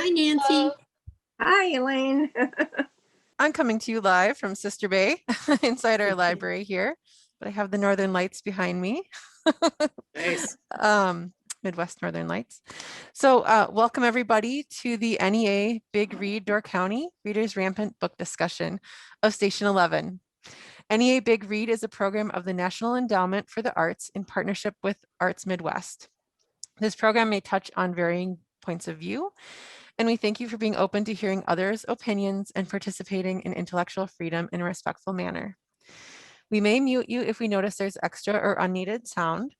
Hi, Nancy. Hi, Elaine. I'm coming to you live from Sister Bay inside our library here, but I have the Northern Lights behind me. Nice. Midwest Northern Lights. So welcome everybody to the NEA Big Read Door County Readers Rampant book discussion of Station 11. NEA Big Read is a program of the National Endowment for the Arts in partnership with Arts Midwest. This program may touch on varying points of view, and we thank you for being open to hearing others' opinions and participating in intellectual freedom in a respectful manner. We may mute you if we notice there's extra or unneeded sound.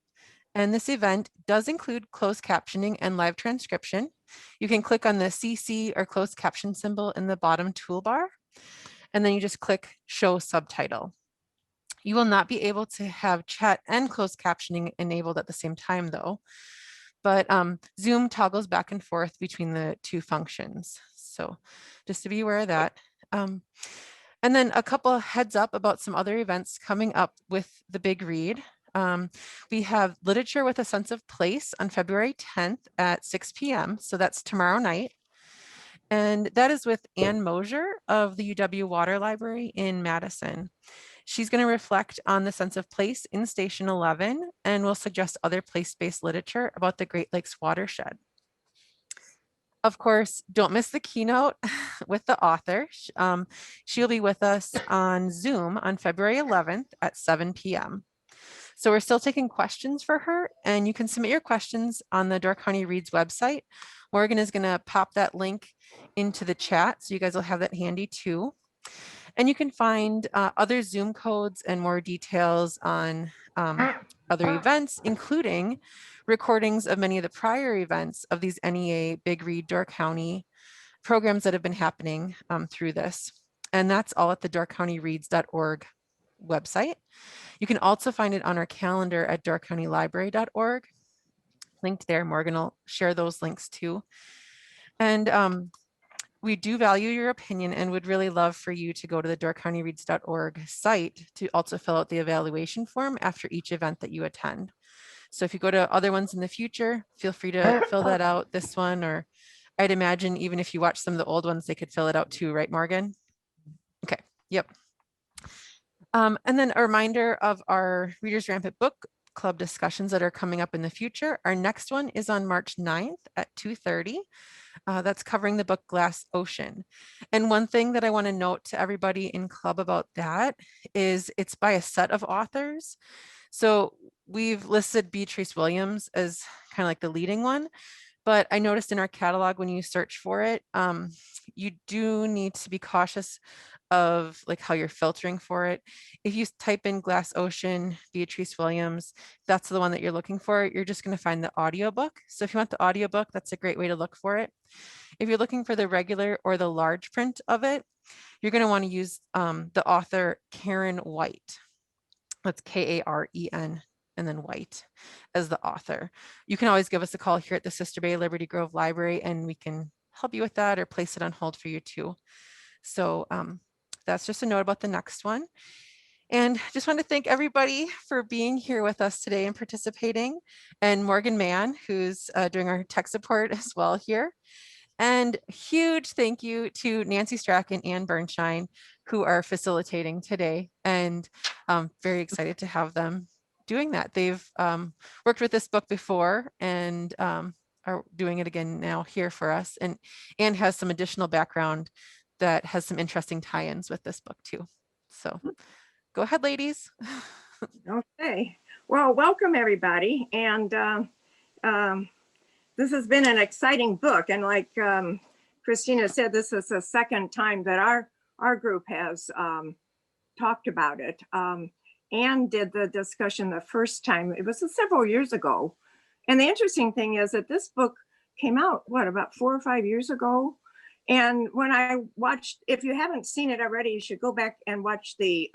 And this event does include closed captioning and live transcription. You can click on the CC or closed caption symbol in the bottom toolbar, and then you just click show subtitle. You will not be able to have chat and closed captioning enabled at the same time though, but Zoom toggles back and forth between the two functions. So just to be aware of that. And then a couple of heads up about some other events coming up with the Big Read. We have Literature with a Sense of Place on February 10th at 6 p.m. So that's tomorrow night. And that is with Ann Mosier of the UW Water Library in Madison. She's going to reflect on the sense of place in Station 11 and will suggest other place-based literature about the Great Lakes watershed. Of course, don't miss the keynote with the author. She'll be with us on Zoom on February 11th at 7 p.m. So we're still taking questions for her, and you can submit your questions on the Door County Reads website. Morgan is going to pop that link into the chat, so you guys will have that handy too. And you can find other Zoom codes and more details on other events, including recordings of many of the prior events of these NEA Big Read Door County programs that have been happening through this. And that's all at the doorcountyreads.org website. You can also find it on our calendar at doorcountylibrary.org. Linked there. Morgan will share those links too. And we do value your opinion and would really love for you to go to the doorcountyreads.org site to also fill out the evaluation form after each event that you attend. So if you go to other ones in the future, feel free to fill that out, this one, or I'd imagine even if you watch some of the old ones, they could fill it out too, right, Morgan? Okay, yep. And then a reminder of our Readers Rampant Book Club discussions that are coming up in the future. Our next one is on March 9th at 2:30. That's covering the book Glass Ocean. And one thing that I want to note to everybody in club about that is it's by a set of authors. So we've listed Beatrice Williams as kind of like the leading one, but I noticed in our catalog when you search for it, you do need to be cautious of like how you're filtering for it. If you type in Glass Ocean, Beatrice Williams, that's the one that you're looking for. You're just going to find the audiobook. So if you want the audiobook, that's a great way to look for it. If you're looking for the regular or the large print of it, you're going to want to use the author Karen White. That's Karen and then White as the author. You can always give us a call here at the Sister Bay Liberty Grove Library and we can help you with that or place it on hold for you too. So that's just a note about the next one. And just want to thank everybody for being here with us today and participating. And Morgan Mann, who's doing our tech support as well here. And huge thank you to Nancy Strack and Ann Bernstein, who are facilitating today. And I'm very excited to have them doing that. They've worked with this book before and are doing it again now here for us. And Ann has some additional background that has some interesting tie-ins with this book too. So go ahead, ladies. Okay. Well, welcome everybody. And this has been an exciting book. And like Christina said, this is the second time that our group has talked about it. Anne did the discussion the first time. It was several years ago. And the interesting thing is that this book came out, what, about 4 or 5 years ago? And when I watched, if you haven't seen it already, you should go back and watch the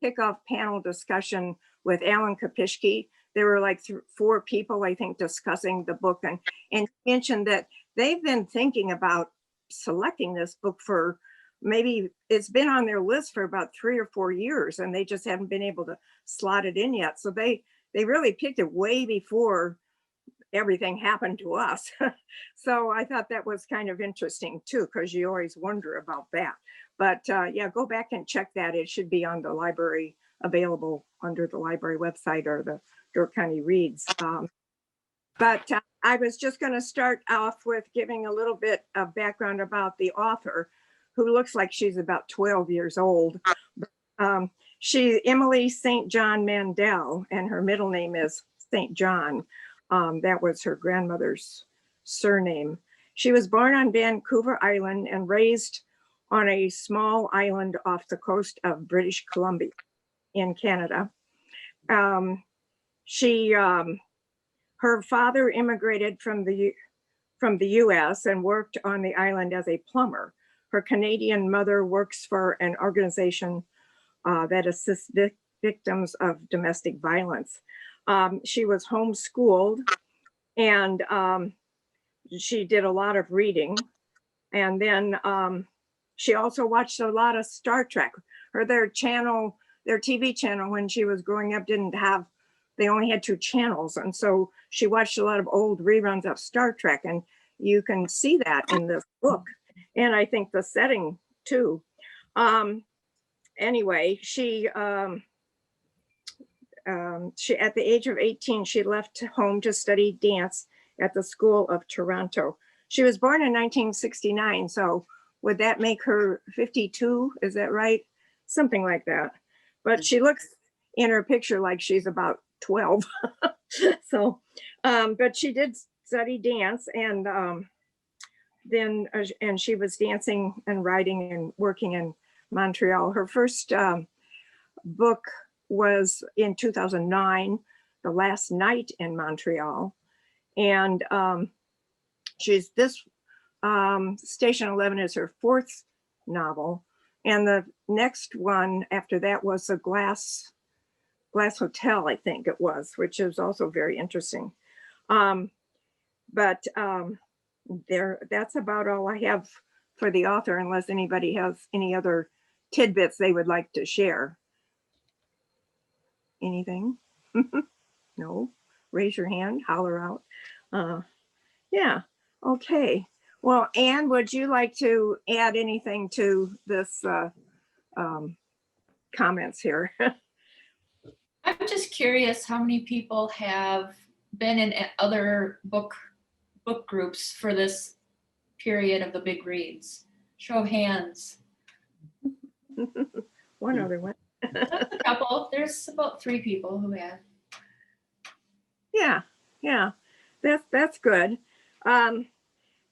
kickoff panel discussion with Alan Kapishke. There were like 4 people, I think, discussing the book and mentioned that they've been thinking about selecting this book for maybe, it's been on their list for about 3 or 4 years and they just haven't been able to slot it in yet. So they really picked it way before everything happened to us. So I thought that was kind of interesting too, because you always wonder about that. But yeah, go back and check that. It should be on the library, available under the library website or the Door County Reads. But I was just going to start off with giving a little bit of background about the author, who looks like she's about 12 years old. She, Emily St. John Mandel, and her middle name is St. John. That was her grandmother's surname. She was born on Vancouver Island and raised on a small island off the coast of British Columbia in Canada. Her father immigrated from the US and worked on the island as a plumber. Her Canadian mother works for an organization that assists victims of domestic violence. She was homeschooled, and she did a lot of reading. And then she also watched a lot of Star Trek. Their TV channel when she was growing up they only had 2 channels. And so she watched a lot of old reruns of Star Trek, and you can see that in this book. And I think the setting too. Anyway, she at the age of 18, she left home to study dance at the School of Toronto. She was born in 1969. So would that make her 52? Is that right? Something like that. But she looks in her picture like she's about 12. So, but she did study dance, and and she was dancing and writing and working in Montreal. Her first book was in 2009, The Last Night in Montreal. And Station 11 is her 4th novel. And the next one after that was The Glass Hotel, I think it was, which is also very interesting. That's about all I have for the author, unless anybody has any other tidbits they would like to share. Anything? No? Raise your hand, holler out. Yeah, okay. Well, Anne, would you like to add anything to this comments here? I'm just curious how many people have been in other book groups for this period of the big reads. Show of hands. One other one. A couple. There's about 3 people who have. Yeah, that's good.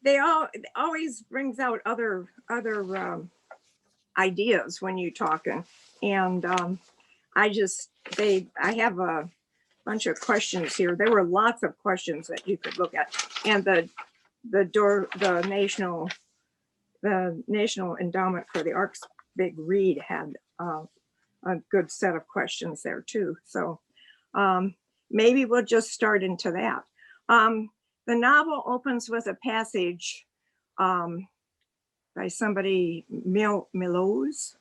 They always brings out other ideas when you talking, and I have a bunch of questions here. There were lots of questions that you could look at, and the National Endowment for the Arts Big Read had a good set of questions there too. So maybe we'll just start into that. The novel opens with a passage by somebody, Millows.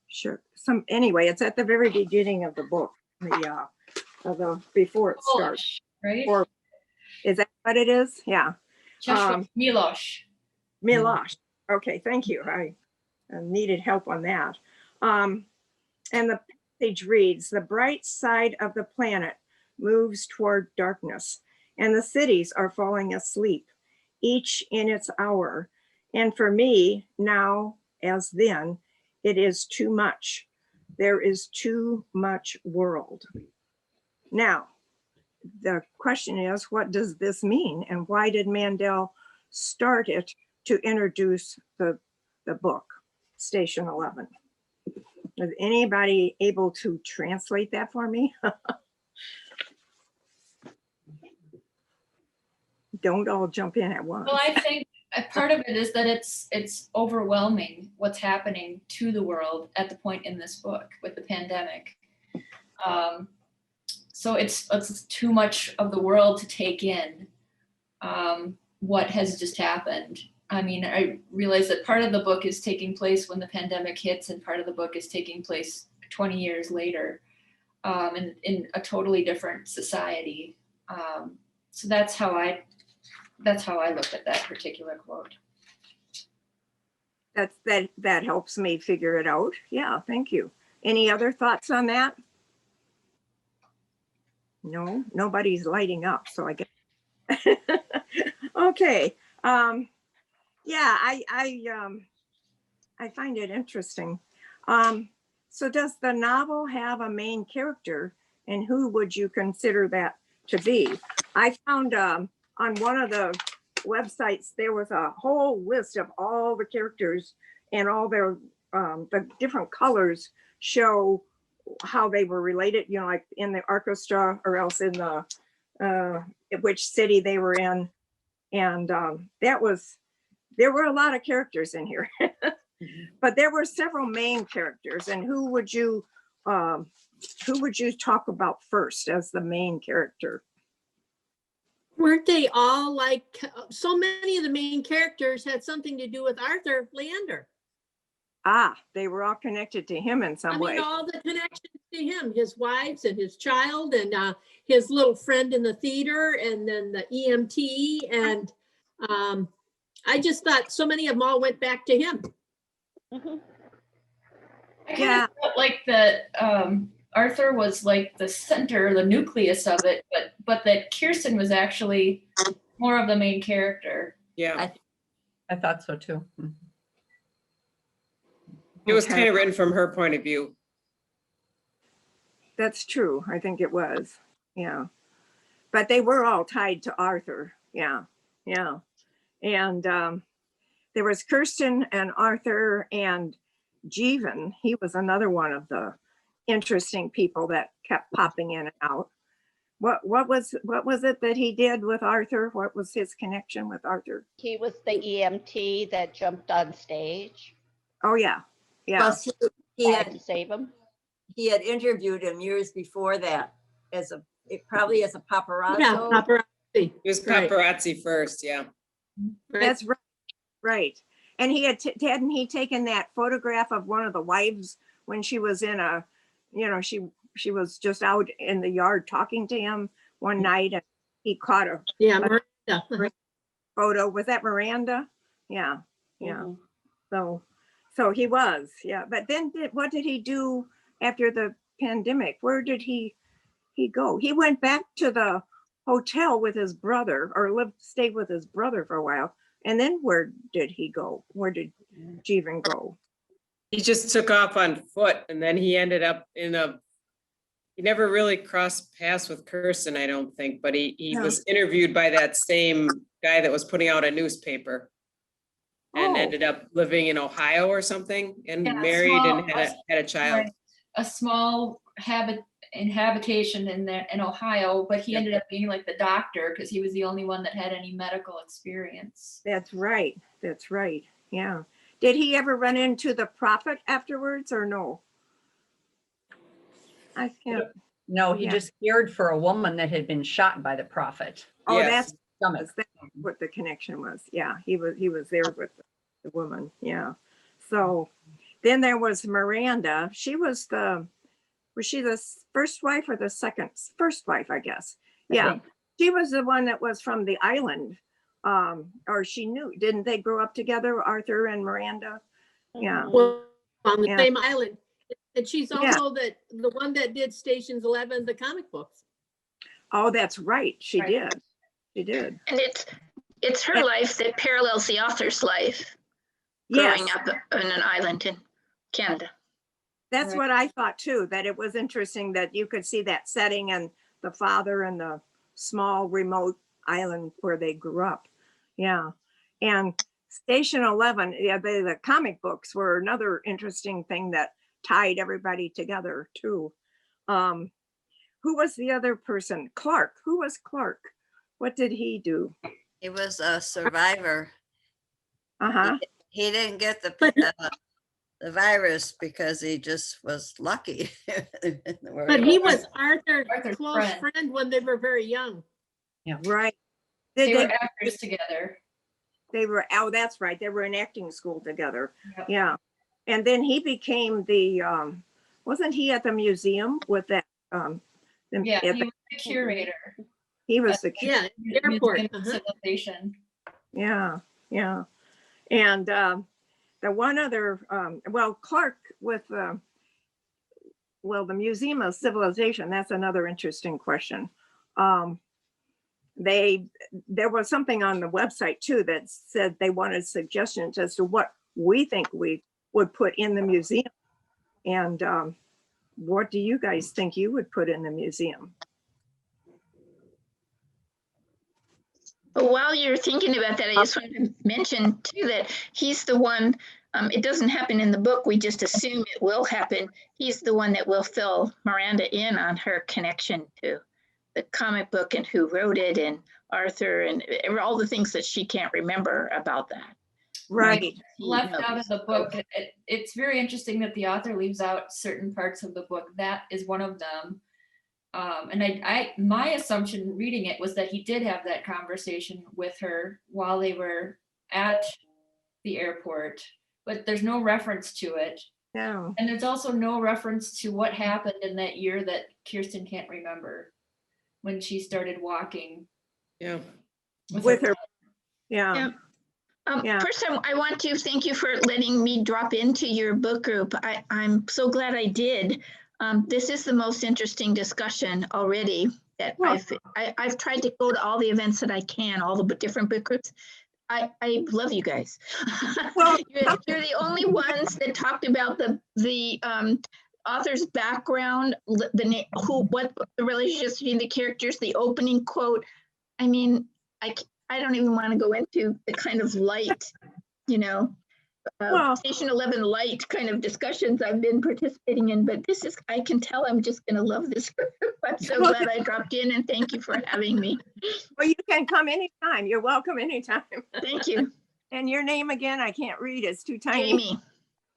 Sure. Anyway, it's at the very beginning of the book, before it starts. Right? Or is that what it is? Yeah. Milosh. Milosh. Okay, thank you. I needed help on that. And the passage reads, "The bright side of the planet moves toward darkness, and the cities are falling asleep, each in its hour. And for me, now as then, it is too much. There is too much world." Now, the question is, what does this mean? And why did Mandel start it to introduce the book, Station 11? Is anybody able to translate that for me? Don't all jump in at once. Well, I think a part of it is that it's overwhelming what's happening to the world at the point in this book with the pandemic. So it's too much of the world to take in what has just happened. I mean, I realize that part of the book is taking place when the pandemic hits, and part of the book is taking place 20 years later, in a totally different society. So that's how I looked at that particular quote. That helps me figure it out. Yeah, thank you. Any other thoughts on that? No, nobody's lighting up, so I guess. Okay. Yeah, I find it interesting. So does the novel have a main character, and who would you consider that to be? I found on one of the websites there was a whole list of all the characters, and all their the different colors show how they were related, you know, like in the orchestra or else in the which city they were in. And there were a lot of characters in here. But there were several main characters, and who would you talk about first as the main character? Weren't they all like, so many of the main characters had something to do with Arthur Leander? Ah, they were all connected to him in some way. All the connections to him, his wives and his child, and his little friend in the theater, and then the EMT. And I just thought so many of them all went back to him. I kind of felt like that Arthur was like the center, the nucleus of it, but that Kirsten was actually more of the main character. Yeah, I thought so too. it was kind of written from her point of view. That's true. I think it was. Yeah. But they were all tied to Arthur. Yeah. Yeah. And there was Kirsten and Arthur and Jeevan. He was another one of the interesting people that kept popping in and out. What was it that he did with Arthur? What was his connection with Arthur? He was the EMT that jumped on stage. Oh yeah. Yeah. Plus, he Had had to save him. interviewed him years before that probably as a paparazzo. Yeah, paparazzi. It was Right. paparazzi first, yeah. Right. That's right. Right. And he hadn't he taken that photograph of one of the wives when she was in a, you know, she was just out in the yard talking to him one night, and he caught a Yeah, Miranda. photo. Was that Miranda? Yeah. Yeah. Mhm. So he was, yeah. But then what did he do after the pandemic? Where did he go? He went back to the hotel with his brother, or stayed with his brother for a while. And then where did he go? Where did Jeevan go? He just took off on foot, and then he ended up he never really crossed paths with Kirsten, I don't think, but he No. was interviewed by that same guy that was putting out a newspaper. And Oh. ended up living in Ohio or something, and Yeah, married small- and had a child. Right. A small habitation in Ohio, but he ended up being like the doctor because he was the only one that had any medical experience. That's right. That's right. Yeah. Did he ever run into the prophet afterwards, or no? I can't. No, he Yeah. just cared for a woman that had been shot by the prophet. Oh, Yes. Stomach. that's what the connection was. Yeah, he was there with the woman. Yeah. So then there was Miranda. Was she the first wife or the first wife, I guess. Yeah. She was the one that was from the island. Or she knew, didn't they grow up together, Arthur and Miranda? Yeah. Well, on the Yeah. same island. And she's Yeah. also the one that did Stations 11, the comic books. Oh, that's right. She Right. did. She did. And it's her life that parallels the author's life Yes. growing up on an island in Canada. That's Right. what I thought too, that it was interesting that you could see that setting and the father and the small remote island where they grew up. Yeah. And Station 11, yeah, the comic books were another interesting thing that tied everybody together too. Who was the other person? Clark. Who was Clark? What did he do? He was a survivor. Uh-huh. He didn't get the virus because he just was lucky. But he was Arthur's Arthur's close friend. friend when they were very young. Right. They were Did actors together. they were, oh, that's right. They were in acting school together. Yep. Yeah. And then he became wasn't he at the museum with that? Yeah, at he the- was the curator. He was the, Yeah, airport. Museum of Civilization. yeah, yeah. And the one other, well, Clark with, well, the Museum of Civilization, that's another interesting question. There was something on the website too that said they wanted suggestions as to what we think we would put in the museum. And what do you guys think you would put in the museum? But while you're thinking about that, I just want to mention too that he's the one, it doesn't happen in the book, we just assume it will happen. He's the one that will fill Miranda in on her connection to the comic book and who wrote it and Arthur and all the things that she can't remember about that. Right. Left out of the book. It's very interesting that the author leaves out certain parts of the book. That is one of them. And my assumption reading it was that he did have that conversation with her while they were at the airport, but there's no reference to it. No. And there's also no reference to what happened in that year that Kirsten can't remember when she started walking. Yeah. With her. Yeah. Yeah. Yeah. First, I want to thank you for letting me drop into your book group. I'm so glad I did. This is the most interesting discussion already that Well- I've tried to go to all the events that I can, all the different book groups. I love you guys. Well- you're the only ones that talked about the author's background, what the relationships between the characters, the opening quote. I mean, I don't even want to go into the kind of light, Well- Station 11 light kind of discussions I've been participating in, but this is, I can tell I'm just going to love this group. I'm so glad I dropped in and thank you for having me. Well, you can come anytime. You're welcome anytime. Thank you. And your name again, I can't read. It's too tiny. Jamie,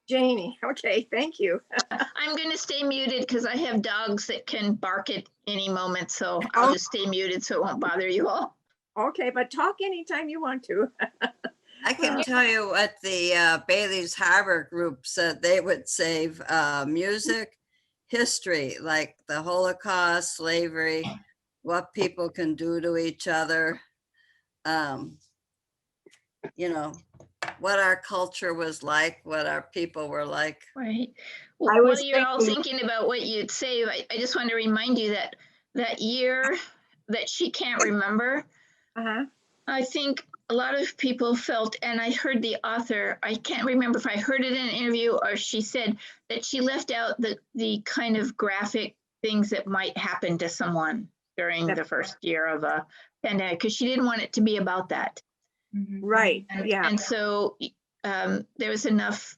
Janie. Okay, thank you. I'm going to stay muted because I have dogs that can bark at any moment. So I'll just stay muted so it won't bother you all. Okay, but talk anytime you want to. I can tell you what the Bailey's Harbor group said they would save music, history, like the Holocaust, slavery, what people can do to each other. What our culture was like, what our people were like. Right. I While was you're all thinking- thinking about what you'd say, I just want to remind you that that year that she can't remember, Uh-huh. I think a lot of people felt, and I heard the author, I can't remember if I heard it in an interview or she said that she left out the kind of graphic things that might happen to someone during the first year of a pandemic, because she didn't want it to be about that. Right, And, yeah. and so there was enough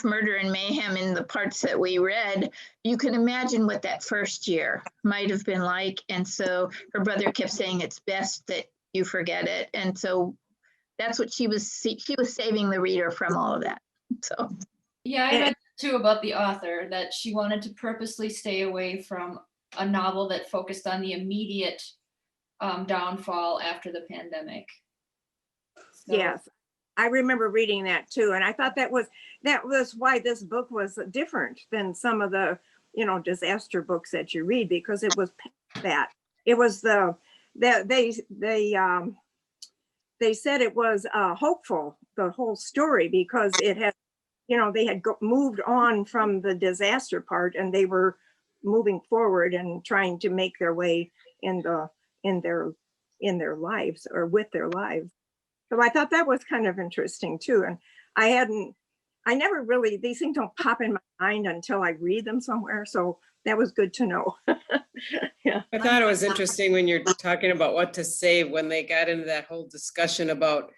murder and mayhem in the parts that we read. You can imagine what that first year might have been like. And so her brother kept saying it's best that you forget it. And so that's what she was saving the reader from all of that. So Yeah, I read too about the author that she wanted to purposely stay away from a novel that focused on the immediate downfall after the pandemic. So- Yes, I remember reading that too, and I thought that was why this book was different than some of the disaster books that you read, because it was that it was they said it was hopeful, the whole story, because it had they had moved on from the disaster part and they were moving forward and trying to make their way in their lives or with their lives. So I thought that was kind of interesting too. And I never really, these things don't pop in my mind until I read them somewhere. So that was good to know. Yeah. I thought it was interesting when you're talking about what to save, when they got into that whole discussion about,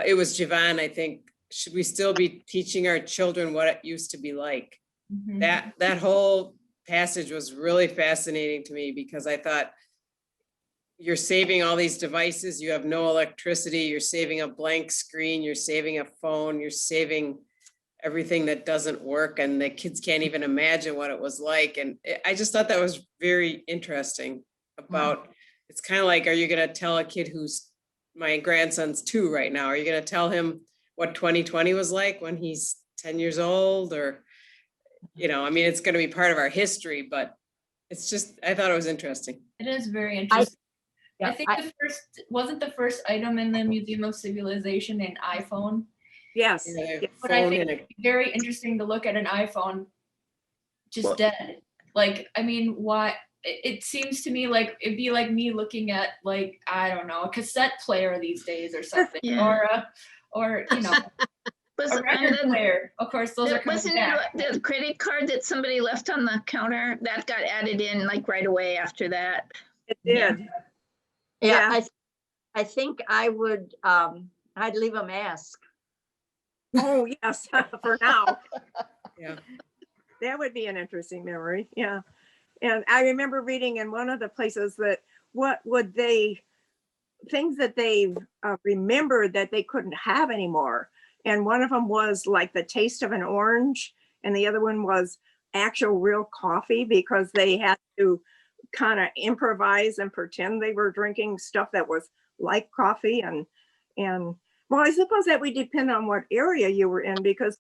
it was Javon, I think, should we still be teaching our children what it used to be like? Mhm. That whole passage was really fascinating to me, because I thought, you're saving all these devices, you have no electricity, you're saving a blank screen, you're saving a phone, you're saving everything that doesn't work, and the kids can't even imagine what it was like. And I just thought that was very interesting about, it's kind of like, are you going to tell a kid who's, my grandson's 2 right now, are you going to tell him what 2020 was like when he's 10 years old? Or, I mean, it's going to be part of our history, but it's just, I thought it was interesting. It is very interesting. I think wasn't the first item in the Museum of Civilization an iPhone? Yes. Yeah, But I phone think and a- it'd be very interesting to look at an iPhone just dead. Like, I mean, why? It seems to me like it'd be like me looking at, like, I don't know, a cassette player these days or something, Yeah. or you know, Was, a and record then player. Of course, those are coming wasn't back. it the credit card that somebody left on the counter that got added in like right away after that? It Yeah. did. Yeah, Yeah. I think I would, I'd leave a mask. Oh, yes, for now. Yeah. That would be an interesting memory. Yeah. And I remember reading in one of the places that what would they, things that they remembered that they couldn't have anymore. And one of them was like the taste of an orange. And the other one was actual real coffee, because they had to kind of improvise and pretend they were drinking stuff that was like coffee. And well, I suppose that would depend on what area you were in, because,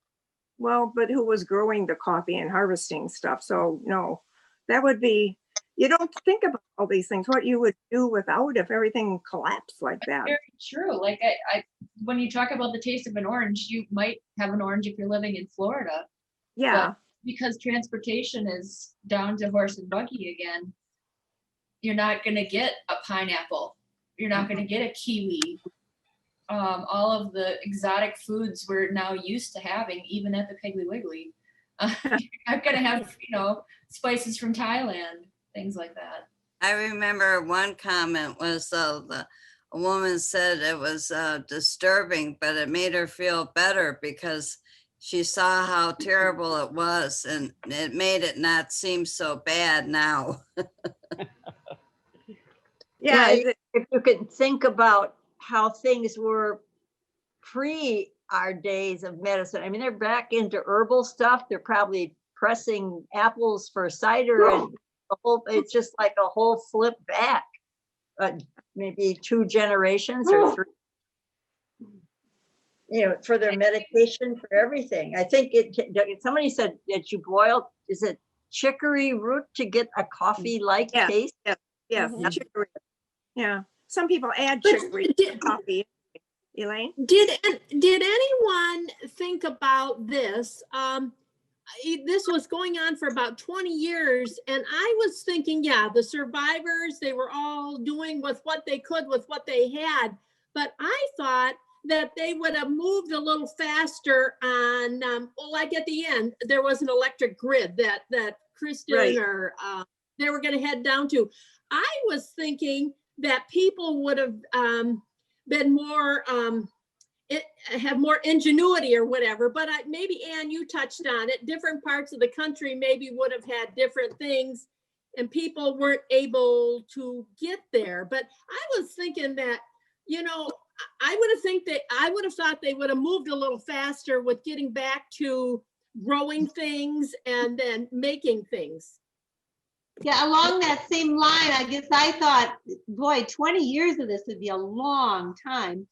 well, but who was growing the coffee and harvesting stuff? So no, that would be, you don't think about all these things, what you would do without if everything collapsed like that. Very true. Like I when you talk about the taste of an orange, you might have an orange if you're living in Florida. Yeah. Because transportation is down to horse and buggy again, you're not going to get a pineapple. You're not going to get a kiwi. All of the exotic foods we're now used to having, even at the Piggly Wiggly. I'm going to have, you know, spices from Thailand, things like that. I remember one comment was a woman said it was disturbing, but it made her feel better because she saw how terrible it was, and it made it not seem so bad now. Yeah. If you could think about how things were pre our days of medicine. I mean, they're back into herbal stuff. They're probably pressing apples for cider, and the whole, it's just like a whole flip back. Maybe 2 generations or 3. You know, for their medication, for everything. I think somebody said that you boil, is it chicory root to get a coffee-like Yeah. taste? Yes. Mhm. Chicory. Yeah. Some people add But chicory to coffee. Elaine? Did anyone think about this? This was going on for about 20 years, and I was thinking, yeah, the survivors, they were all doing with what they could with what they had, but I thought that they would have moved a little faster on, well, like at the end, there was an electric grid that Kristen Right. or they were going to head down to. I was thinking that people would have been more, have more ingenuity or whatever, but maybe Ann, you touched on it. Different parts of the country maybe would have had different things and people weren't able to get there. But I was thinking that, you know, I would have thought they would have moved a little faster with getting back to growing things and then making things. Yeah, along that same line, I guess I thought, boy, 20 years of this would be a long time.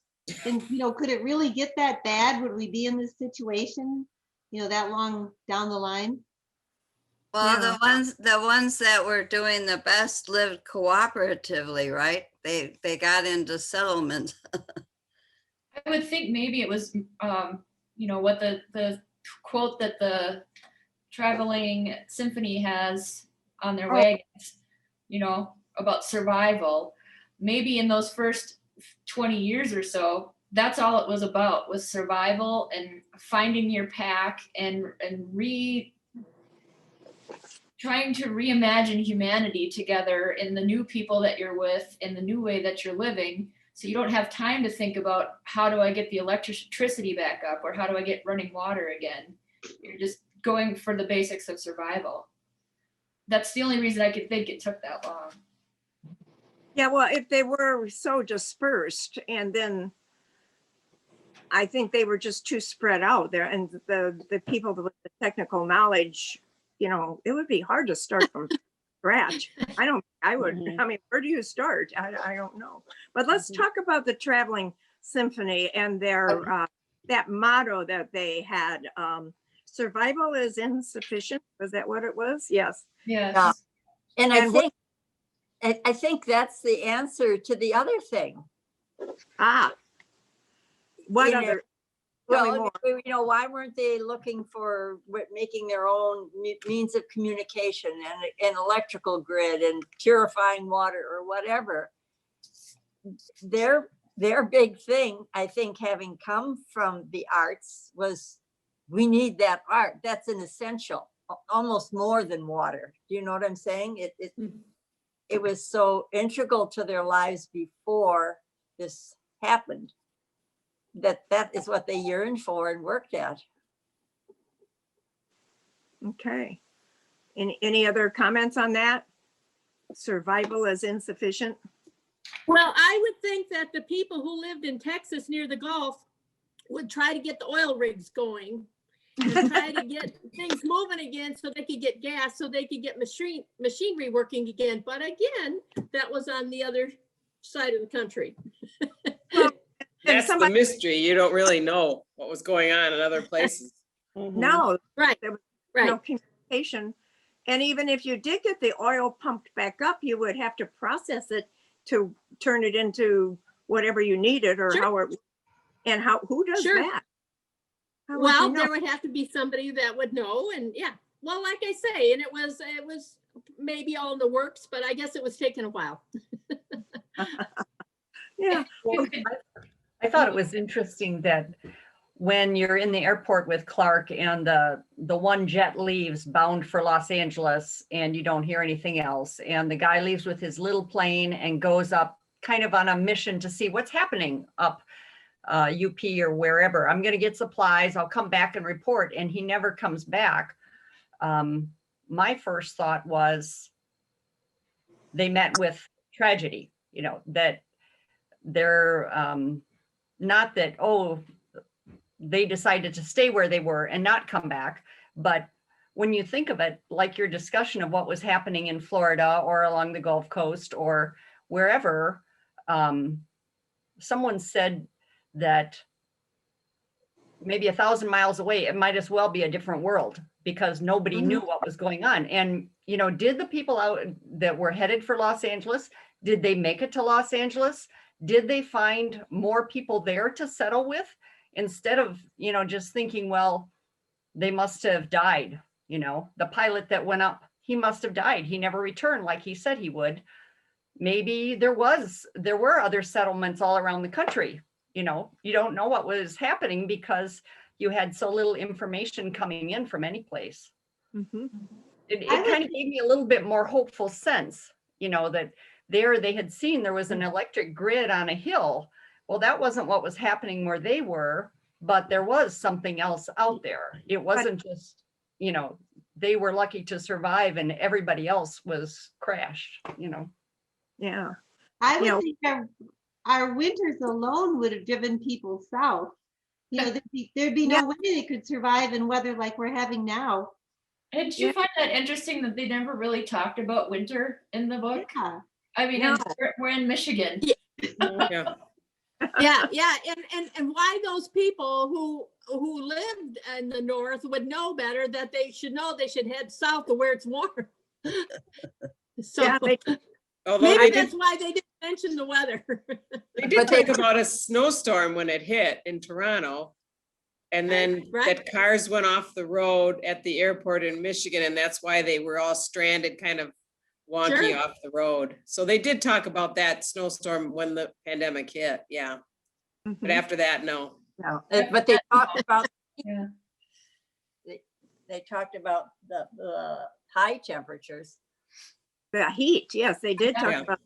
And, you know, could it really get that bad? Would we be in this situation, you know, that long down the line? Well, Yeah. the ones that were doing the best lived cooperatively, right? They got into settlement. I would think maybe it was, you know, what the quote that the traveling symphony has on their wagons, you know, about survival. Maybe in those first 20 years or so, that's all it was about, was survival and finding your pack and trying to reimagine humanity together in the new people that you're with, in the new way that you're living. So you don't have time to think about how do I get the electricity back up or how do I get running water again. You're just going for the basics of survival. That's the only reason I could think it took that long. Yeah, well, if they were so dispersed, and then I think they were just too spread out there, and the people with the technical knowledge, you know, it would be hard to start from scratch. I mean, where do you start? I don't know. But let's talk about the traveling symphony and their that motto that they had. Survival is insufficient. Was that what it was? Yes. Yes. Yeah. And I And think I think that's the answer to the other thing. Ah. What You know, other? Tell me Well, more. you know, why weren't they looking for making their own means of communication and electrical grid and purifying water or whatever? Their big thing, I think, having come from the arts, was we need that art. That's an essential, almost more than water. Do you know what I'm saying? It was so integral to their lives before this happened, that is what they yearned for and worked at. Okay. Any other comments on that? Survival is insufficient. Well, I would think that the people who lived in Texas near the Gulf would try to get the oil rigs going and try to get things moving again so they could get gas, so they could get machinery working again. But again, that was on the other side of the country. That's the mystery. You don't really know what was going on in other places. No, Right, there was right. no communication. And even if you did get the oil pumped back up, you would have to process it to turn it into whatever you needed, or Sure. who does Sure. that? How would Well, you know? there would have to be somebody that would know, and yeah. Well, like I say, and it was maybe all in the works, but I guess it was taking a while. Yeah. I thought it was interesting that when you're in the airport with Clark and the one jet leaves bound for Los Angeles and you don't hear anything else, and the guy leaves with his little plane and goes up kind of on a mission to see what's happening up UP or wherever. I'm going to get supplies. I'll come back and report. And he never comes back. My first thought was they met with tragedy, you know, that they're not that, oh, they decided to stay where they were and not come back. But when you think of it, like your discussion of what was happening in Florida or along the Gulf Coast or wherever, someone said that maybe 1,000 miles away, it might as well be a different world because nobody knew what was going on. And, you know, did the people out that were headed for Los Angeles, did they make it to Los Angeles? Did they find more people there to settle with instead of, you know, just thinking, well, they must have died. You know, the pilot that went up, he must have died. He never returned like he said he would. Maybe there were other settlements all around the country. You know, you don't know what was happening because you had so little information coming in from any place. Mm-hmm. It kind of gave me a little bit more hopeful sense, you know, that they had seen there was an electric grid on a hill. Well, that wasn't what was happening where they were, but there was something else out there. It wasn't just, you know, they were lucky to survive and everybody else was crashed, you know. Yeah. I would think our winters alone would have driven people south. You know, there'd be no way they could survive in weather like we're having now. And did you find that interesting that they never really talked about winter in the book? Yeah. I mean, No. we're in Michigan. Yeah. Yeah, and why those people who lived in the north would know better that they should head south to where it's warm. So Yeah, Although maybe they that's did, why they didn't mention the weather. they did talk about a snowstorm when it hit in Toronto. And then Right. that cars went off the road at the airport in Michigan, and that's why they were all stranded, kind of wonky Sure. off the road. So they did talk about that snowstorm when the pandemic hit, yeah. But after that, no. No, but they talked about, Yeah. they talked about the high temperatures. the heat, yes, they did talk Yeah. about,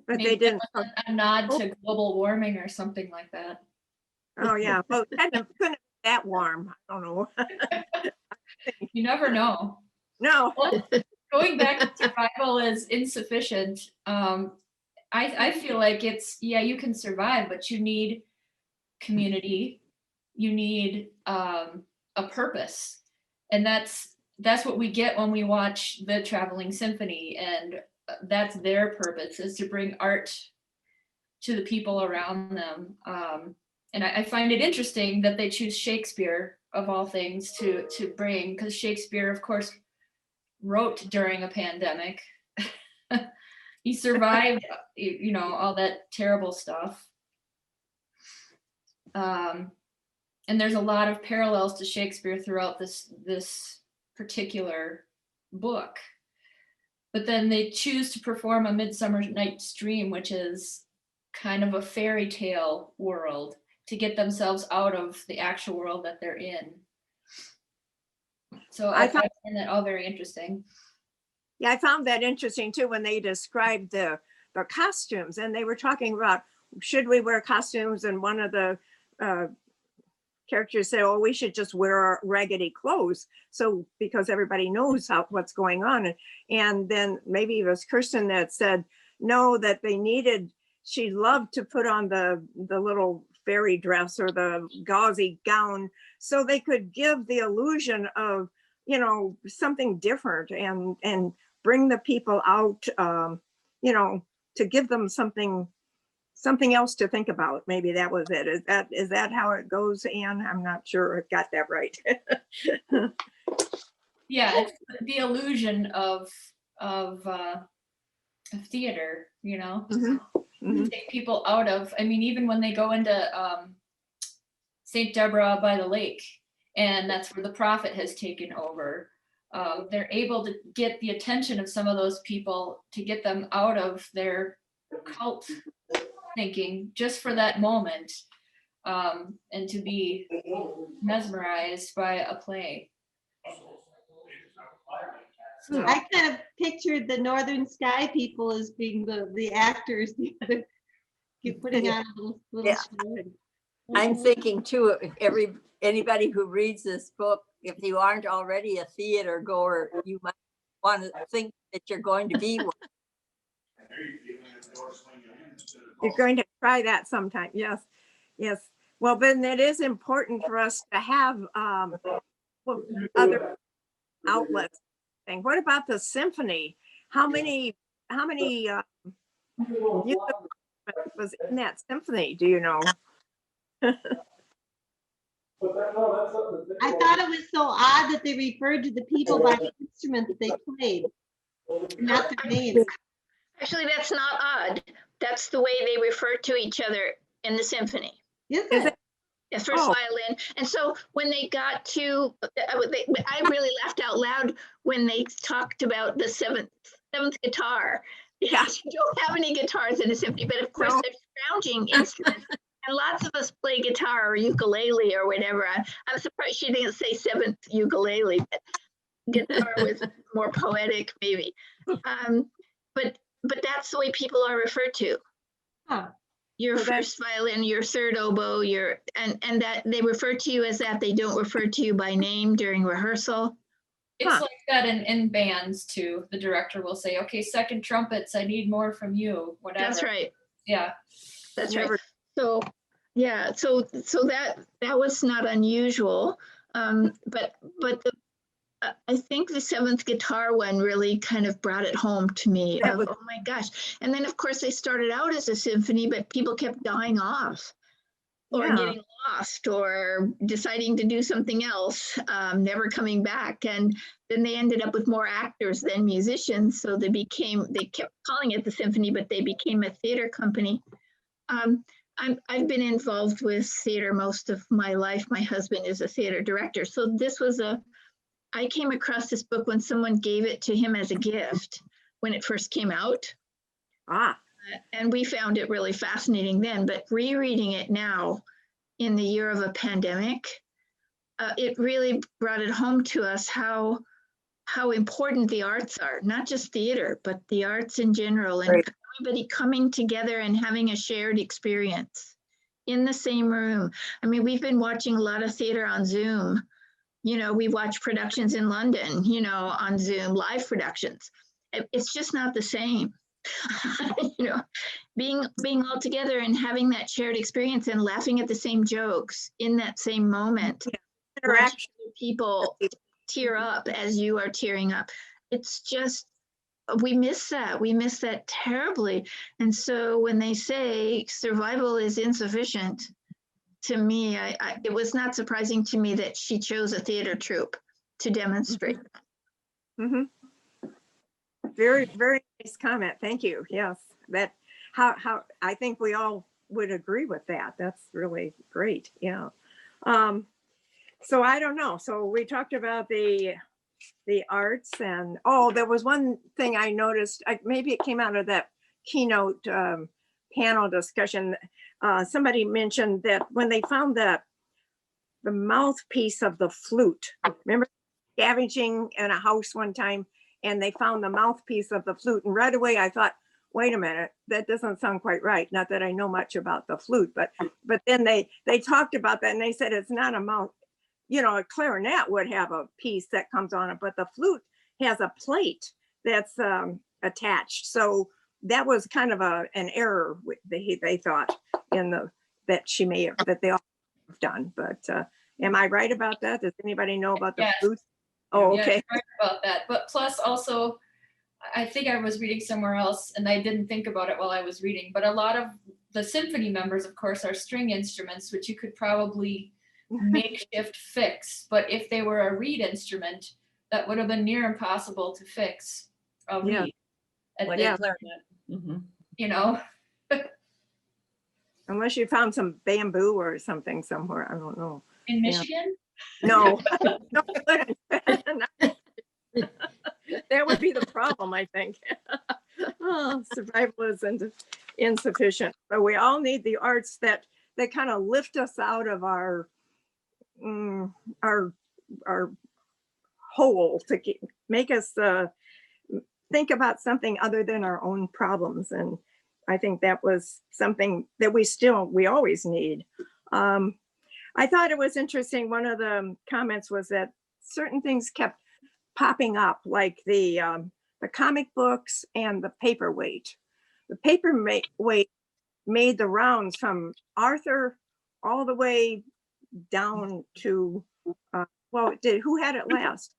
but Maybe they didn't. that was a nod to global warming or something like that. Oh, yeah. Well, it couldn't be that warm. I don't know. You never know. No. Well, going back to survival is insufficient. I feel like it's, yeah, you can survive, but you need community. You need a purpose. And that's what we get when we watch the Traveling Symphony. And that's their purpose, is to bring art to the people around them. And I find it interesting that they choose Shakespeare of all things to bring, because Shakespeare, of course, wrote during a pandemic. he survived, all that terrible stuff. And there's a lot of parallels to Shakespeare throughout this particular book. But then they choose to perform A Midsummer Night's Dream, which is kind of a fairy tale world, to get themselves out of the actual world that they're in. So I find that all very interesting. Yeah, I found that interesting too when they described the costumes, and they were talking about, should we wear costumes? And one of the characters said, oh, we should just wear our raggedy clothes. So because everybody knows what's going on. And then maybe it was Kirsten that said, no, that they needed, she loved to put on the little fairy dress or the gauzy gown so they could give the illusion of, something different and bring the people out, to give them something else to think about. Maybe that was it. Is that how it goes, Anne? I'm not sure I got that right. Yeah, it's the illusion of theater, take people out of, even when they go into St. Deborah by the lake, and that's where the prophet has taken over. They're able to get the attention of some of those people to get them out of their cult thinking just for that moment, and to be mesmerized by a play. I kind of pictured the Northern Sky people as being the actors, putting on a little show. I'm thinking too, if anybody who reads this book, if you aren't already a theater goer, you might want to think that you're going to be one. You're going to try that sometime. Yes. Well, then it is important for us to have other outlets. And what about the symphony? How many music was in that symphony? Do you know? I thought it was so odd that they referred to the people by the instrument that they played, not their names. Actually, that's not odd. That's the way they refer to each other in the symphony. Is it? Yes, first violin. And so when they got to, I really laughed out loud when they talked about the seventh guitar. Because you don't have any guitars in a symphony, but of course they're scrounging instruments. And lots of us play guitar or ukulele or whatever. I'm surprised she didn't say seventh ukulele, but guitar was more poetic maybe. But that's the way people are referred to. Huh. Your first violin, your third oboe, and that they refer to you as that. They don't refer to you by name during rehearsal. It's like that in bands too. The director will say, okay, second trumpets, I need more from you, whatever. That's right. Yeah. That's right. So yeah, so that was not unusual. But I think the seventh guitar one really kind of brought it home to me. Oh my gosh. And then of course they started out as a symphony, but people kept dying off or getting lost or deciding to do something else, never coming back. And then they ended up with more actors than musicians. So they kept calling it the symphony, but they became a theater company. I've been involved with theater most of my life. My husband is a theater director. So this was I came across this book when someone gave it to him as a gift when it first came out. And we found it really fascinating then, but rereading it now in the year of a pandemic, it really brought it home to us how important the arts are, not just theater, but the arts in general, and everybody coming together and having a shared experience in the same room. I mean, we've been watching a lot of theater on Zoom. We watch productions in London, on Zoom, live productions. It's just not the same. Being all together and having that shared experience and laughing at the same jokes in that same moment. Interaction. People tear up as you are tearing up. It's just, we miss that. We miss that terribly. And so when they say survival is insufficient, to me, it was not surprising to me that she chose a theater troupe to demonstrate. Mm-hmm. Very, very Nice comment. Thank you. Yes, that how I think we all would agree with that. That's really great. Yeah. So I don't know. So we talked about the arts, and oh, there was one thing I noticed. Maybe it came out of that keynote panel discussion. Somebody mentioned that when they found the mouthpiece of the flute, remember scavenging in a house one time, and they found the mouthpiece of the flute, and right away I thought, wait a minute, that doesn't sound quite right. Not that I know much about the flute, but then they talked about that, and they said it's not a mouth. You know, a clarinet would have a piece that comes on it, but the flute has a plate that's attached. So that was kind of an error they thought that she may have, that they all have done. But am I right about that? Does anybody know about the Yes. flute? Oh, Yeah, okay. you're right about that. But plus also, I think I was reading somewhere else and I didn't think about it while I was reading, but a lot of the symphony members, of course, are string instruments, which you could probably makeshift fix. But if they were a reed instrument, that would have been near impossible to fix a Yeah. reed. And Like they- a clarinet. Mhm. you know, Unless you found some bamboo or something somewhere. I don't know. in Yeah. Michigan. No. No. That would be the problem, I think. Oh, survival is insufficient. But we all need the arts that kind of lift us out of our hole to make us think about something other than our own problems. And I think that was something that we always need. I thought it was interesting. One of the comments was that certain things kept popping up, like the comic books and the paperweight. The paperweight made the rounds from Arthur all the way down to who had it last?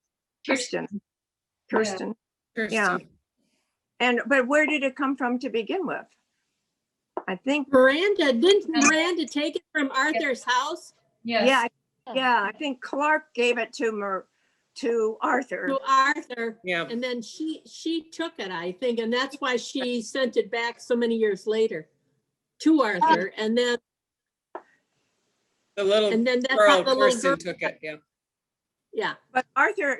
Kirsten. Kirsten. Yeah. But where did it come from to begin with? I think Didn't Miranda take it from Arthur's house? Yes. Yeah, I think Clark gave it to Arthur. To Arthur. Yeah. And then she took it, I think, and that's why she sent it back so many years later to Arthur. And then The little that's how girl, the little Kirsten, girl, took it. Yeah. yeah. But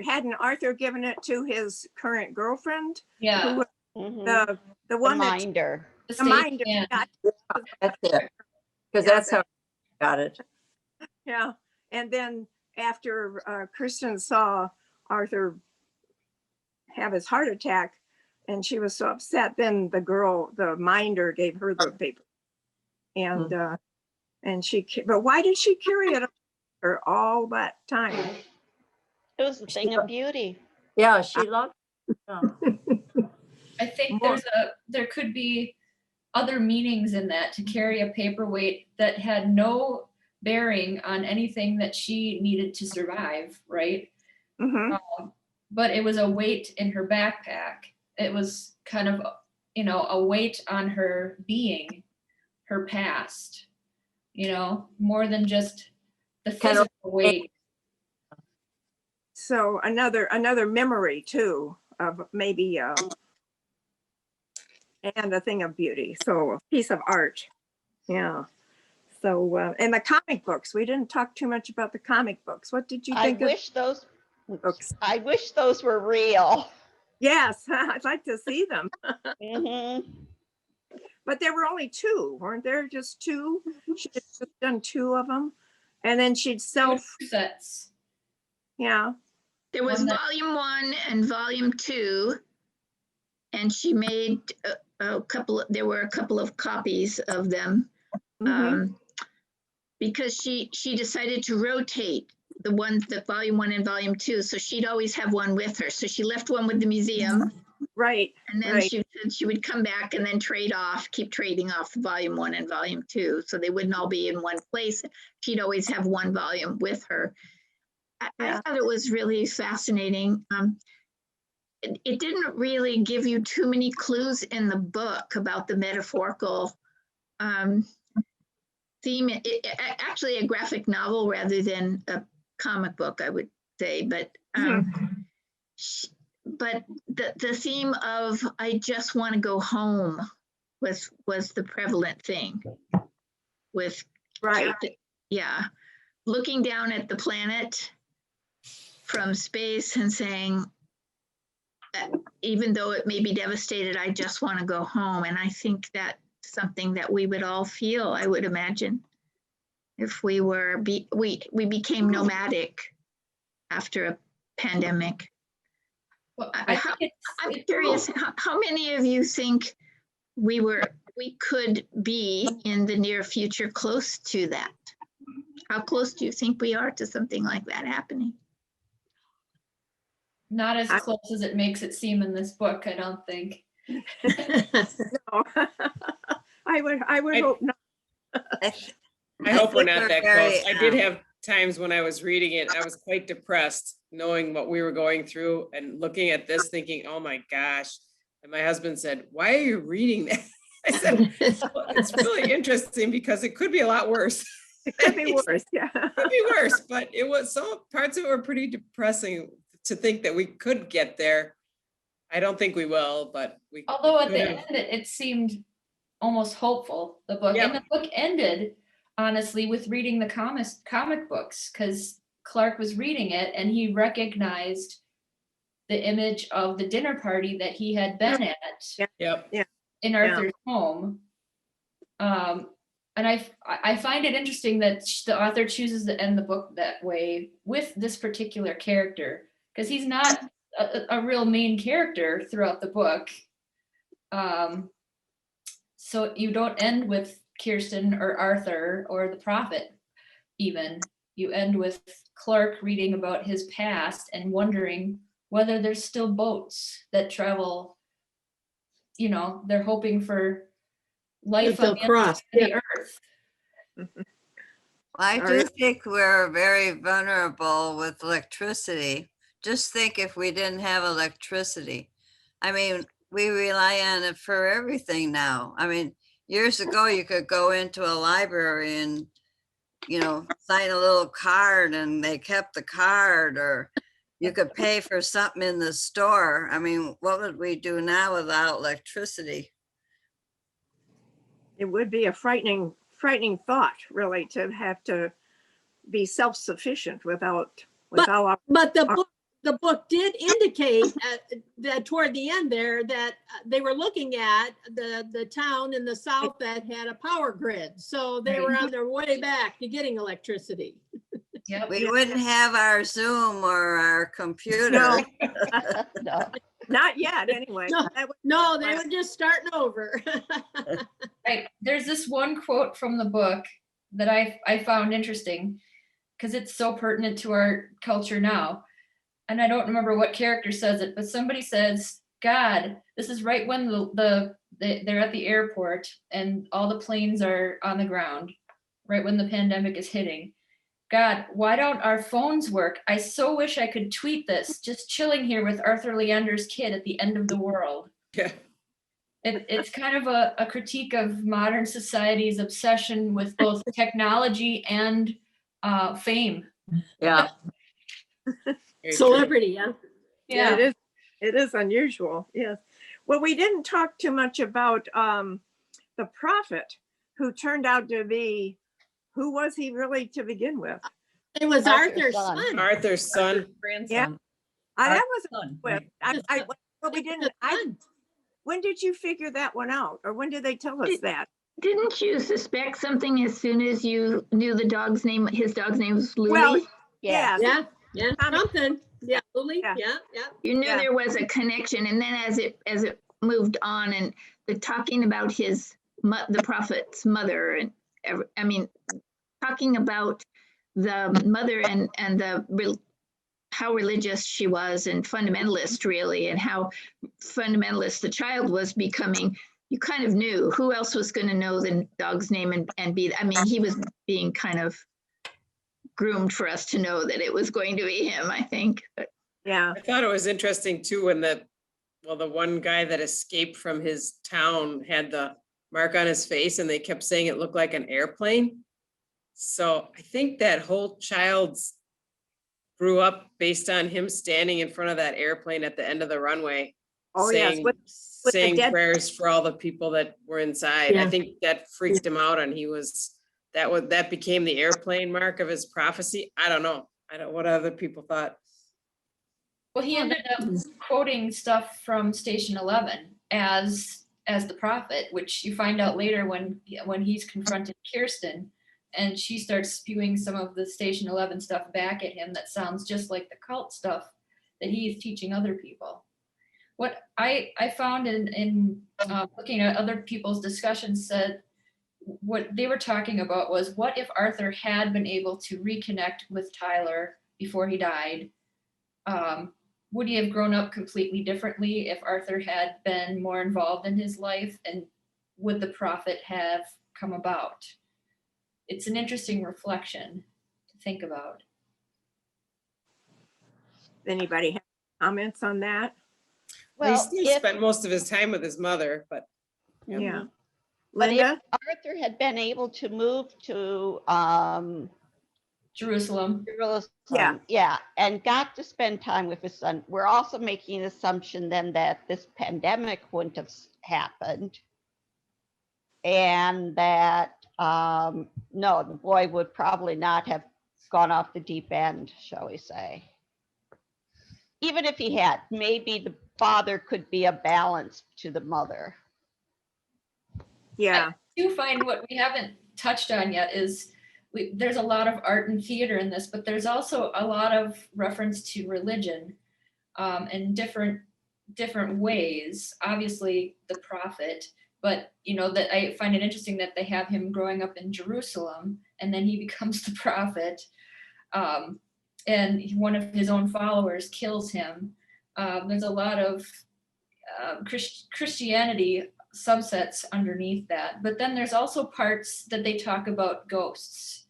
hadn't Arthur given it to his current girlfriend? Yeah. Who was Mhm. the one that Reminder. The the stage minder. band. That's it. Because Yeah, that's how I got it. Yeah. And then after Kristen saw Arthur have his heart attack and she was so upset, then the minder gave her the paper. And but why did she carry it for all that time? It was a thing of beauty. Yeah, she loved it. Yeah. I think More. there could be other meanings in that, to carry a paperweight that had no bearing on anything that she needed to survive, right? Mhm. But it was a weight in her backpack. It was kind of, a weight on her being, her past, more than just the Kind of- physical weight. So another memory too of maybe and a thing of beauty. So a piece of art. Yeah. So and the comic books. We didn't talk too much about the comic books. What did you I think of wish those, books? I wish those were real. Yes, I'd like to see them. Mhm. But there were only two, weren't there? Just two? She had just done two of them. And then she'd Sets. yeah. There was Wasn't it- volume 1 and volume 2. And she made there were a couple of copies of them. Mhm. Because she decided to rotate the volume 1 and volume 2. So she'd always have one with her. So she left one with the museum. Right. And then Right. she said she would come back and then keep trading off volume 1 and volume 2. So they wouldn't all be in one place. She'd always have one volume with her. I Yeah. thought it was really fascinating. It didn't really give you too many clues in the book about the metaphorical theme. Actually, a graphic novel rather than a comic book, I would say. But but the theme of I just want to go home was the prevalent thing with Right. yeah, looking down at the planet from space and saying, even though it may be devastated, I just want to go home. And I think that's something that we would all feel, I would imagine, if we were, we became nomadic after a pandemic. Well, I think I'm curious, how many of you think we could be in the near future close to that? How close do you think we are to something like that happening? not as close as it makes it seem in this book, I don't think. No. I would hope not. I hope we're think not we're that very, close. I did have times when I was reading it, I was quite depressed, knowing what we were going through and looking at this thinking, oh my gosh. And my husband said, why are you reading that? I said, well, it's really interesting because it could be a lot worse. It could be worse, yeah. It could be worse, but it was, some parts of it were pretty depressing to think that we could get there. I don't think we will, but we. Although at the could've. end, it seemed almost hopeful, the book. Yep. And the book ended, honestly, with reading the comic books, because Clark was reading it and he recognized the image of the dinner party that he had been at Yep. in Arthur's home. And I find it interesting that the author chooses to end the book that way with this particular character, because he's not a real main character throughout the book. So you don't end with Kirsten or Arthur or the prophet even. You end with Clark reading about his past and wondering whether there's still boats that travel, you know, they're hoping for life on the other side of the earth. I do think we're very vulnerable with electricity. Just think if we didn't have electricity. I mean, we rely on it for everything now. I mean, years ago, you could go into a library and, you know, sign a little card and they kept the card, or you could pay for something in the store. I mean, what would we do now without electricity? It would be a frightening thought, really, to have to be self-sufficient without our. But the book did indicate that toward the end there that they were looking at the town in the south that had a power grid. So they were on their way back to getting electricity. Yep. We wouldn't have our Zoom or our computer. No. No. Not yet, anyway. No, they were just starting over. Right. There's this one quote from the book that I found interesting because it's so pertinent to our culture now. And I don't remember what character says it, but somebody says, God, this is right when they're at the airport and all the planes are on the ground, right when the pandemic is hitting. God, why don't our phones work? I so wish I could tweet this, just chilling here with Arthur Leander's kid at the end of the world. Yeah. It's kind of a critique of modern society's obsession with both technology and fame. Yeah. Celebrity, yeah. Yeah, it is unusual. Yes. Well, we didn't talk too much about the prophet, who turned out to be, who was he really to begin with? It was Arthur's son. Arthur's son. Grandson. Yeah. That was Son, with. right. Well, we didn't. When did you figure that one out, or when did they tell us that? Didn't you suspect something as soon as you knew the dog's name? His dog's name was Louis. Well, Yeah. Yeah, something. Yeah, Lily, Yeah. yeah. You knew Yeah. there was a connection, and then as it moved on, and the talking about the prophet's mother, and I mean, talking about the mother and how religious she was, and fundamentalist really, and how fundamentalist the child was becoming. You kind of knew who else was going to know the dog's name and be. I mean, he was being kind of groomed for us to know that it was going to be him, I think. But Yeah. I thought it was interesting too when the one guy that escaped from his town had the mark on his face and they kept saying it looked like an airplane. So I think that whole child's grew up based on him standing in front of that airplane at the end of the runway. Oh, yes, saying, with the saying dead- prayers for all the people that were inside. I Yeah. think that freaked him out, and that became the airplane mark of his prophecy. I don't know. What other people thought. Well, he ended up quoting stuff from Station 11 as the prophet, which you find out later when he's confronted Kirsten, and she starts spewing some of the Station 11 stuff back at him that sounds just like the cult stuff that he is teaching other people. What I found in looking at other people's discussions said what they were talking about was, what if Arthur had been able to reconnect with Tyler before he died? Would he have grown up completely differently if Arthur had been more involved in his life? And would the prophet have come about? It's an interesting reflection to think about. Anybody have comments on that? Well, He spent most of his time with his mother, but Yeah. But if Linda? Arthur had been able to move to Jerusalem. Yeah, and got to spend time with his son, we're also making an assumption then that this pandemic wouldn't have happened. And that, no, the boy would probably not have gone off the deep end, shall we say. Even if he had, maybe the father could be a balance to the mother. Yeah. I do find what we haven't touched on yet is there's a lot of art and theater in this, but there's also a lot of reference to religion in different ways. Obviously, the prophet, but that I find it interesting that they have him growing up in Jerusalem, and then he becomes the prophet, and one of his own followers kills him. There's a lot of Christianity subsets underneath that, but then there's also parts that they talk about ghosts,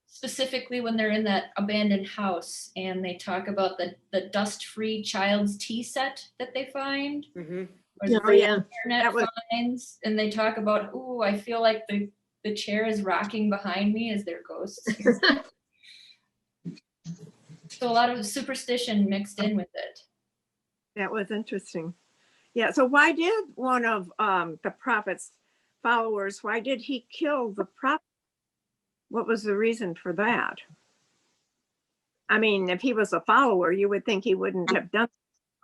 specifically when they're in that abandoned house, and they talk about the dust-free child's tea set that they find, or the internet finds, and they talk about, ooh, I feel like the chair is rocking behind me. Is there ghosts? So a lot of superstition mixed in with it. That was interesting. Yeah, so why did one of the prophet's followers, why did he kill the prophet? What was the reason for that? I mean, if he was a follower, you would think he wouldn't have done,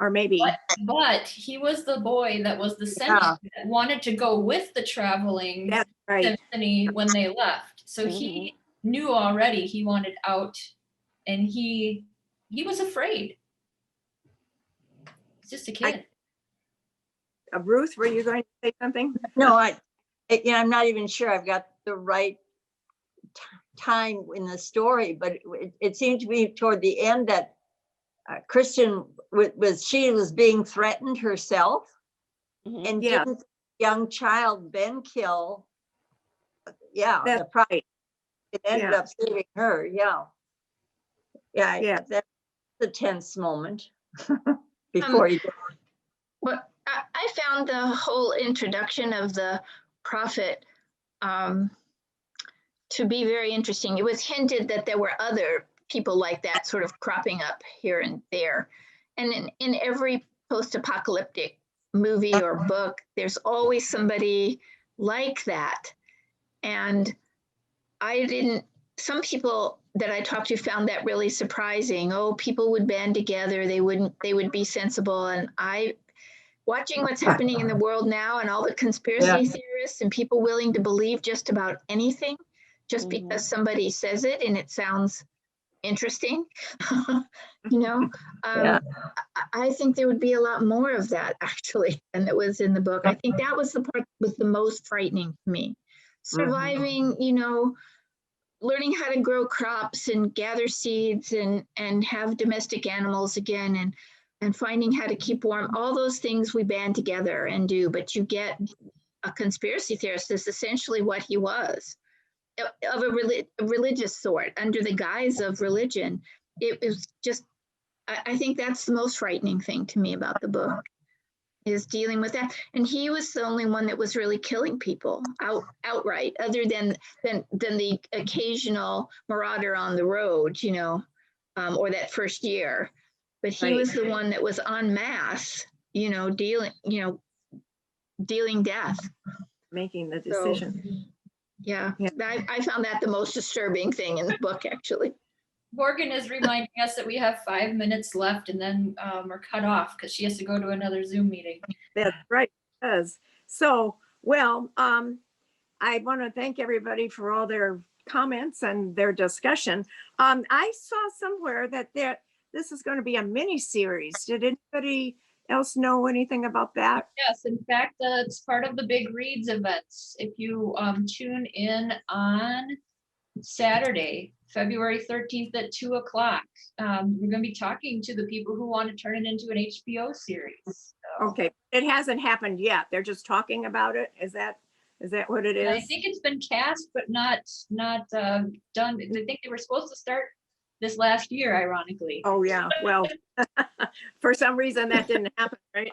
or maybe. But he was the boy that was the semi that wanted to go with the traveling Symphony when they left. So he knew already he wanted out, and he was afraid. He's just a kid. Ruth, were you going to say something? No, I'm not even sure I've got the right time in the story, but it seemed to me toward the end that Christian was being threatened herself, and didn't the young child Ben kill? Yeah, that's the prophet. right. It ended up saving her. Yeah. That's a tense moment before you. Well, I found the whole introduction of the prophet to be very interesting. It was hinted that there were other people like that sort of cropping up here and there. And in every post-apocalyptic movie or book, there's always somebody like that. And some people that I talked to found that really surprising. Oh, people would band together, they would be sensible. And watching what's happening in the world now, and all the conspiracy theorists and people willing to believe just about anything, just because somebody says it and it sounds interesting, I think there would be a lot more of that actually than that was in the book. I think that was the part that was the most frightening to me. Surviving, learning how to grow crops and gather seeds and have domestic animals again, and finding how to keep warm. All those things we band together and do, but you get a conspiracy theorist is essentially what he was, of a religious sort, under the guise of religion. It was just, I think that's the most frightening thing to me about the book, is dealing with that. And he was the only one that was really killing people outright, other than the occasional marauder on the road, or that first year. But he Right. was the one that was en masse, dealing death. Making the So, decision. yeah, Yeah. I found that the most disturbing thing in the book, actually. Morgan is reminding us that we have 5 minutes left and then we're cut off because she has to go to another Zoom meeting. That's right. It does. So, well, I want to thank everybody for all their comments and their discussion. I saw somewhere that this is going to be a mini series. Did anybody else know anything about that? Yes, in fact, it's part of the Big Reads events. If you tune in on Saturday, February 13th at 2 o'clock, we're going to be talking to the people who want to turn it into an HBO series. So, Okay, it hasn't happened yet. They're just talking about it. Is that what it I is? think it's been cast, but not done. I think they were supposed to start this last year, ironically. Oh, yeah. Well, for some reason that didn't happen, right?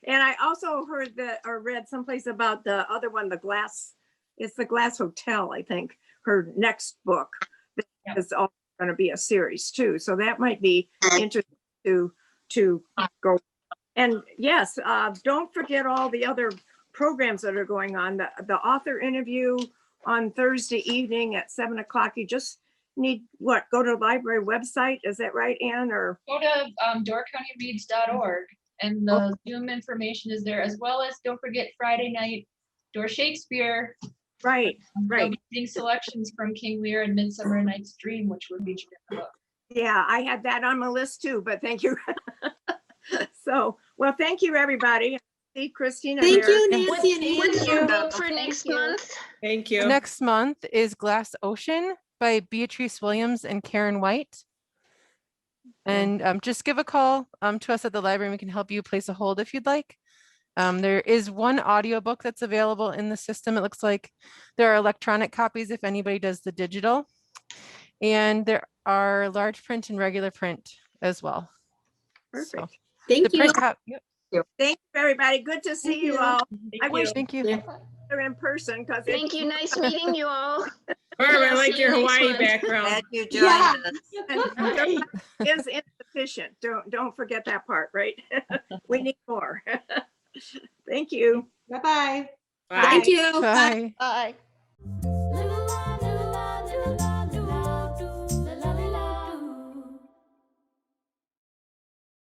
And I also heard that or read someplace about the other one, it's the Glass Hotel, I think, her next book Yeah. is also going to be a series too. So that might be interesting to go. And yes, don't forget all the other programs that are going on. The author interview on Thursday evening at 7 o'clock. You just need go to the library website. Is that right, Anne? Or Go to doorcountyreads.org and the Zoom information is there, as well as don't forget Friday night Door Shakespeare. right. They'll be reading selections from King Lear and Midsummer Night's Dream, which were featured in the book. Yeah, I had that on my list too, but thank you. So, well, thank you, everybody. See Christina Thank there. you, Nancy and What's your Andrew. book for Thank next you. month? Thank you. Next month is Glass Ocean by Beatrice Williams and Karen White. And just give a call to us at the library and we can help you place a hold if you'd like. There is one audiobook that's available in the system. It looks like there are electronic copies if anybody does the digital. And there are large print and regular print as well. So Perfect. the Thank you. print yep. Thank you, everybody. Good to see you all. I wish Thank you. they're in person because Thank you. Nice meeting you all. Barb, I I'll like see your you next Hawaii month. background. Glad you joined Yeah. us. is insufficient. Don't forget that part, right? We need more. Thank you. Bye-bye. Bye. Thank you. Bye. Bye.